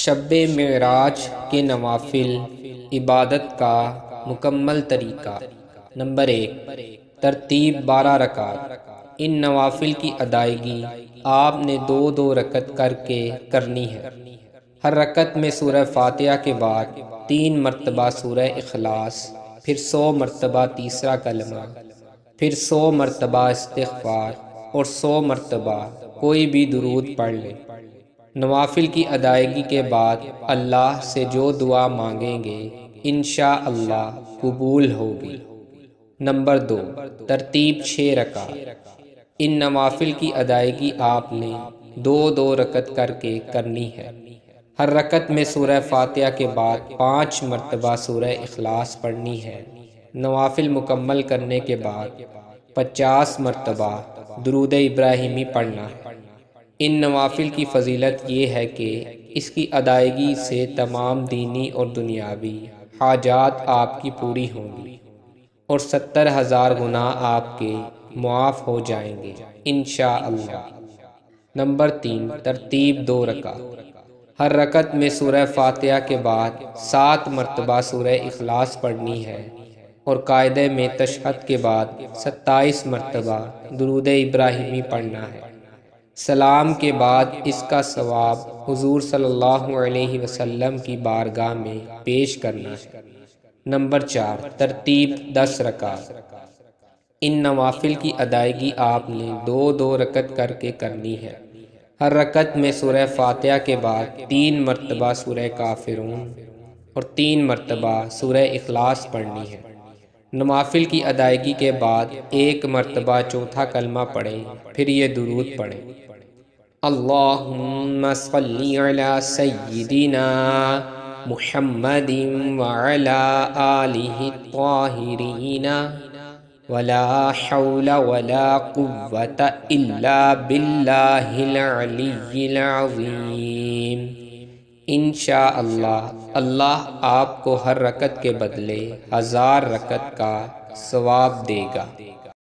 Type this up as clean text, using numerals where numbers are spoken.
شب معراج کے نوافل عبادت کا مکمل طریقہ۔ نمبر 1، ترتیب 12 رکعت۔ ان نوافل کی ادائیگی آپ نے 2 رکعت کر کے کرنی ہے۔ ہر رکعت میں سورہ فاتحہ کے بعد 3 مرتبہ سورہ اخلاص، پھر 100 مرتبہ تیسرا کلمہ، پھر 100 مرتبہ استغفار اور 100 مرتبہ کوئی بھی درود پڑھ لیں۔ نوافل کی ادائیگی کے بعد اللہ سے جو دعا مانگیں گے انشاءاللہ قبول ہوگی۔ نمبر 2، ترتیب 6 رکعت۔ ان نوافل کی ادائیگی آپ نے 2 رکعت کر کے کرنی ہے۔ ہر رکعت میں سورہ فاتحہ کے بعد 5 مرتبہ سورہ اخلاص پڑھنی ہے۔ نوافل مکمل کرنے کے بعد 50 مرتبہ درود ابراہیمی پڑھنا ہے۔ ان نوافل کی فضیلت یہ ہے کہ اس کی ادائیگی سے تمام دینی اور دنیاوی حاجات آپ کی پوری ہوں گی اور 70,000 گناہ آپ کے معاف ہو جائیں گے انشاءاللہ۔ نمبر 3، ترتیب 2 رکعت۔ ہر رکعت میں سورہ فاتحہ کے بعد 7 مرتبہ سورہ اخلاص پڑھنی ہے اور قاعدے میں تشہد کے بعد 27 مرتبہ درود ابراہیمی پڑھنا ہے۔ سلام کے بعد اس کا ثواب حضور صلی اللہ علیہ وسلم کی بارگاہ میں پیش کرنا ہے۔ نمبر 4، ترتیب 10 رکعت۔ ان نوافل کی ادائیگی آپ نے 2 رکعت کر کے کرنی ہے۔ ہر رکعت میں سورہ فاتحہ کے بعد 3 مرتبہ سورہ کافرون اور 3 مرتبہ سورہ اخلاص پڑھنی ہے۔ نوافل کی ادائیگی کے بعد 1 مرتبہ چوتھا کلمہ پڑھیں، پھر یہ درود پڑھیں: اللہم صلی علی سیدنا محمد وعلی آلہ الطاہرین ولا حول ولا قوة الا باللہ العلی العظیم۔ انشاءاللہ اللہ آپ کو ہر رکعت کے بدلے 1000 رکعت کا ثواب دے گا۔